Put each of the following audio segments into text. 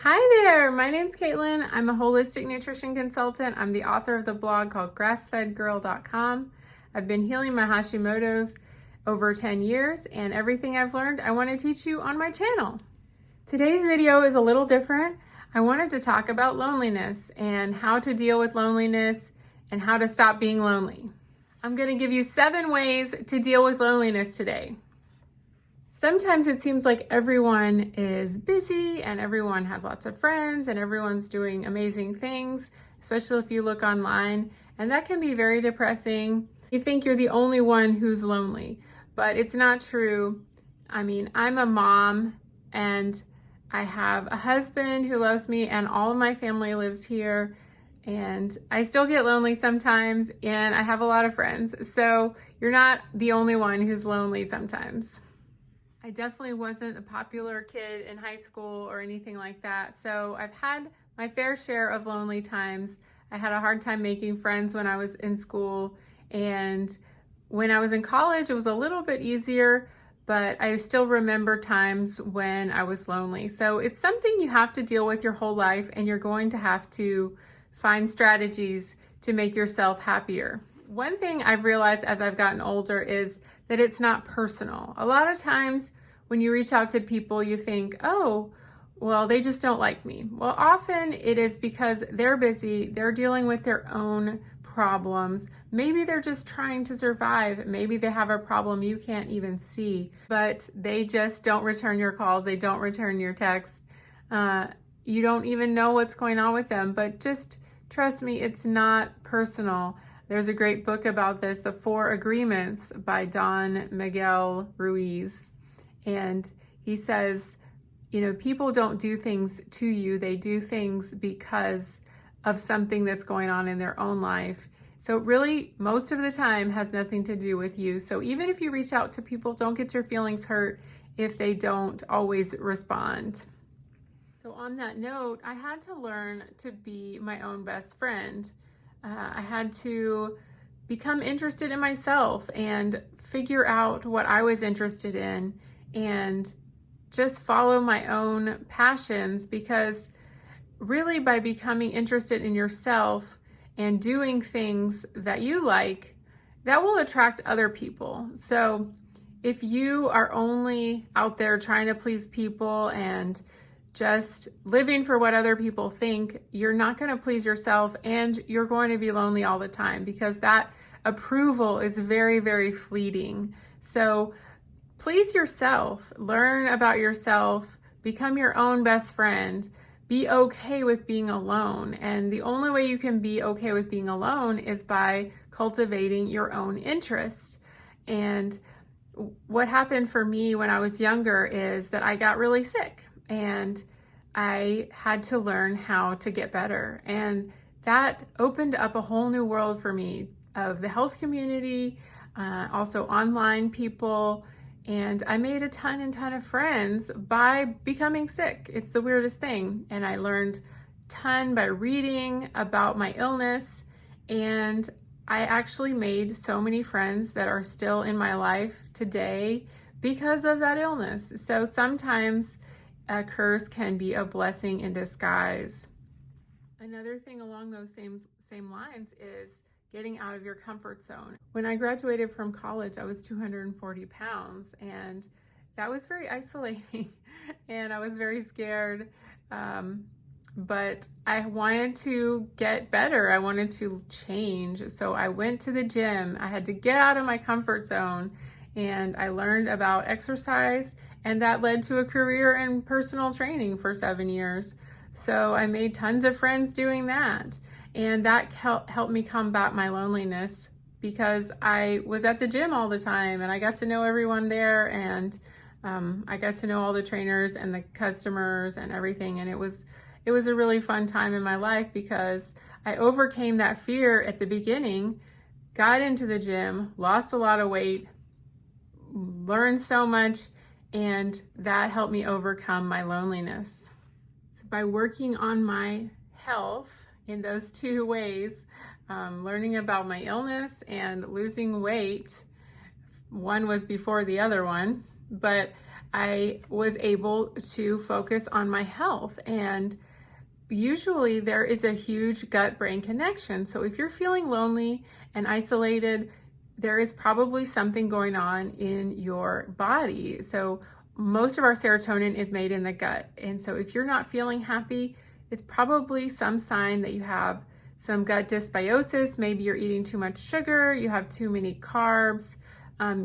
Hi there, my name's Caitlin. I'm a holistic nutrition consultant. I'm the author of the blog called grassfedgirl.com. I've been healing my Hashimoto's over 10 years, and everything I've learned I want to teach you on my channel. Today's video is a little different. I wanted to talk about loneliness and how to deal with loneliness and how to stop being lonely. I'm going to give you 7 ways to deal with loneliness today. Sometimes it seems like everyone is busy and everyone has lots of friends and everyone's doing amazing things, especially if you look online, and that can be very depressing. You think you're the only one who's lonely, but it's not true. I mean, I'm a mom and I have a husband who loves me and all of my family lives here, and I still get lonely sometimes, and I have a lot of friends. So you're not the only one who's lonely sometimes. I definitely wasn't a popular kid in high school or anything like that. So I've had my fair share of lonely times. I had a hard time making friends when I was in school. And when I was in college, it was a little bit easier, but I still remember times when I was lonely. So it's something you have to deal with your whole life, and you're going to have to find strategies to make yourself happier. One thing I've realized as I've gotten older is that it's not personal. A lot of times when you reach out to people, you think, oh, well, they just don't like me. Well, often it is because they're busy, they're dealing with their own problems. Maybe they're just trying to survive. Maybe they have a problem you can't even see, but they just don't return your calls. They don't return your texts. You don't even know what's going on with them, but just trust me, it's not personal. There's a great book about this, The 4 Agreements by Don Miguel Ruiz. And he says, you know, people don't do things to you. They do things because of something that's going on in their own life. So really, most of the time has nothing to do with you. So even if you reach out to people, don't get your feelings hurt if they don't always respond. So on that note, I had to learn to be my own best friend. I had to become interested in myself and figure out what I was interested in and just follow my own passions, because really by becoming interested in yourself and doing things that you like, that will attract other people. So if you are only out there trying to please people and just living for what other people think, you're not going to please yourself, and you're going to be lonely all the time, because that approval is very, very fleeting. So please yourself, learn about yourself, become your own best friend, be okay with being alone. And the only way you can be okay with being alone is by cultivating your own interests. And what happened for me when I was younger is that I got really sick, and I had to learn how to get better. And that opened up a whole new world for me of the health community, also online people. And I made a ton of friends by becoming sick. It's the weirdest thing. And I learned a ton by reading about my illness. And I actually made so many friends that are still in my life today because of that illness. So sometimes a curse can be a blessing in disguise. Another thing along those same lines is getting out of your comfort zone. When I graduated from college, I was 240 pounds, and that was very isolating, and I was very scared. But I wanted to get better. I wanted to change. So I went to the gym. I had to get out of my comfort zone, and I learned about exercise, and that led to a career in personal training for 7 years. So I made tons of friends doing that, and that helped me combat my loneliness, because I was at the gym all the time and I got to know everyone there, and I got to know all the trainers and the customers and everything, and it was a really fun time in my life, because I overcame that fear at the beginning, got into the gym, lost a lot of weight, learned so much, and that helped me overcome my loneliness. So by working on my health in those 2 ways, learning about my illness and losing weight, one was before the other one, but I was able to focus on my health. And usually there is a huge gut-brain connection. So if you're feeling lonely and isolated, there is probably something going on in your body. So most of our serotonin is made in the gut. And so if you're not feeling happy, it's probably some sign that you have some gut dysbiosis. Maybe you're eating too much sugar, you have too many carbs.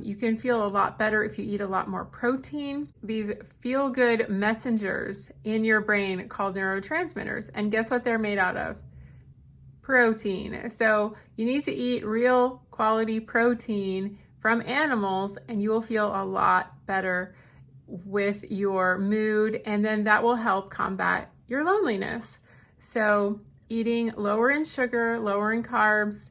You can feel a lot better if you eat a lot more protein. These feel-good messengers in your brain called neurotransmitters. And guess what they're made out of? Protein. So you need to eat real quality protein from animals and you will feel a lot better with your mood, and then that will help combat your loneliness. So eating lower in sugar, lower in carbs,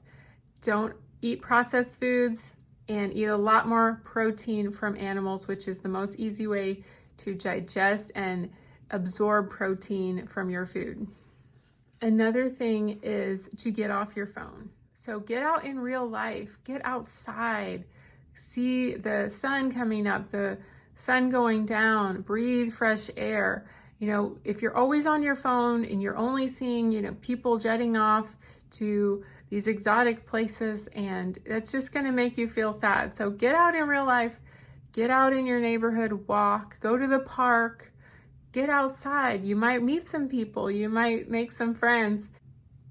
don't eat processed foods, and eat a lot more protein from animals, which is the most easy way to digest and absorb protein from your food. Another thing is to get off your phone. So get out in real life, get outside, see the sun coming up, the sun going down, breathe fresh air. You know, if you're always on your phone and you're only seeing, people jetting off to these exotic places, and that's just going to make you feel sad. So get out in real life, get out in your neighborhood, walk, go to the park, get outside. You might meet some people, you might make some friends.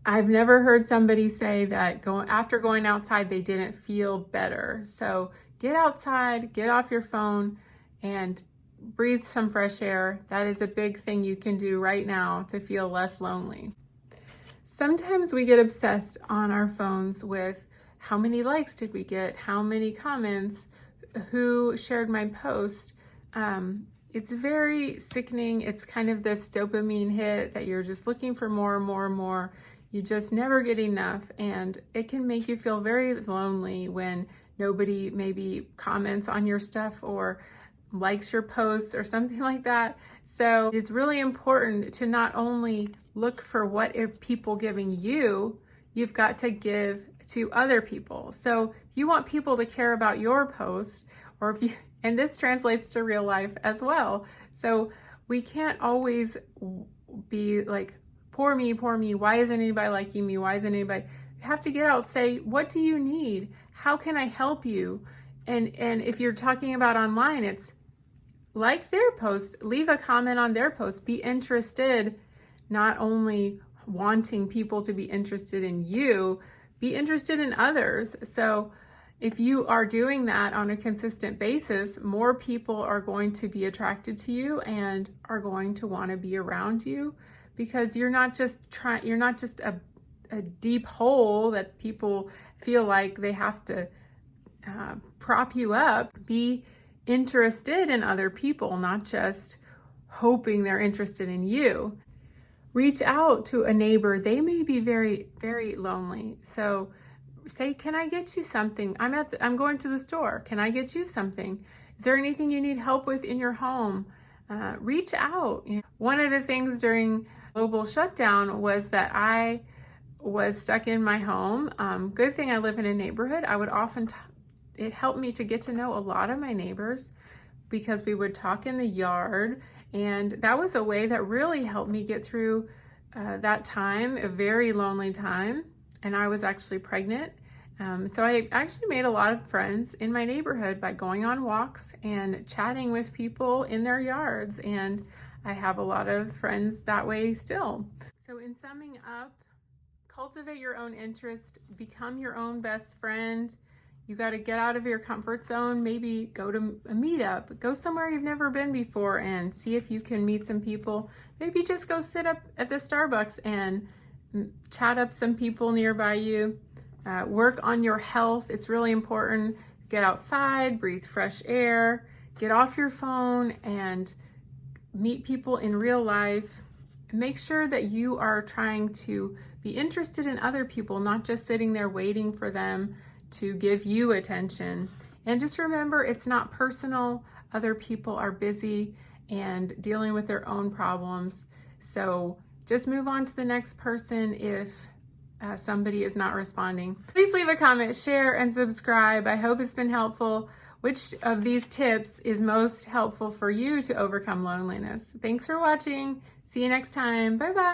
I've never heard somebody say that after going outside, they didn't feel better. So get outside, get off your phone, and breathe some fresh air. That is a big thing you can do right now to feel less lonely. Sometimes we get obsessed on our phones with how many likes did we get, how many comments, who shared my post. It's very sickening. It's kind of this dopamine hit that you're just looking for more and more and more. You just never get enough, and it can make you feel very lonely when nobody maybe comments on your stuff or likes your posts or something like that. So it's really important to not only look for what are people giving you, you've got to give to other people. So if you want people to care about your post, or if you, and this translates to real life as well. So we can't always be like, poor me, why isn't anybody liking me? Why isn't anybody? You have to get out, say, what do you need? How can I help you? And if you're talking about online, it's like their post, leave a comment on their post, be interested, not only wanting people to be interested in you, be interested in others. So if you are doing that on a consistent basis, more people are going to be attracted to you and are going to want to be around you, because you're not just a deep hole that people feel like they have to prop you up. Be interested in other people, not just hoping they're interested in you. Reach out to a neighbor. They may be very, very lonely. So say, can I get you something? I'm going to the store. Can I get you something? Is there anything you need help with in your home? Reach out. One of the things during global shutdown was that I was stuck in my home. Good thing I live in a neighborhood. I would often it helped me to get to know a lot of my neighbors, because we would talk in the yard, and that was a way that really helped me get through that time, a very lonely time. And I was actually pregnant. So I actually made a lot of friends in my neighborhood by going on walks and chatting with people in their yards. And I have a lot of friends that way still. So in summing up, cultivate your own interest, become your own best friend. You got to get out of your comfort zone, maybe go to a meetup, go somewhere you've never been before and see if you can meet some people. Maybe just go sit up at the Starbucks and chat up some people nearby you. Work on your health. It's really important. Get outside, breathe fresh air, get off your phone and meet people in real life. Make sure that you are trying to be interested in other people, not just sitting there waiting for them to give you attention. And just remember, it's not personal. Other people are busy and dealing with their own problems. So just move on to the next person if somebody is not responding. Please leave a comment, share, and subscribe. I hope it's been helpful. which of these tips is most helpful for you to overcome loneliness. Thanks for watching. See you next time. Bye-bye.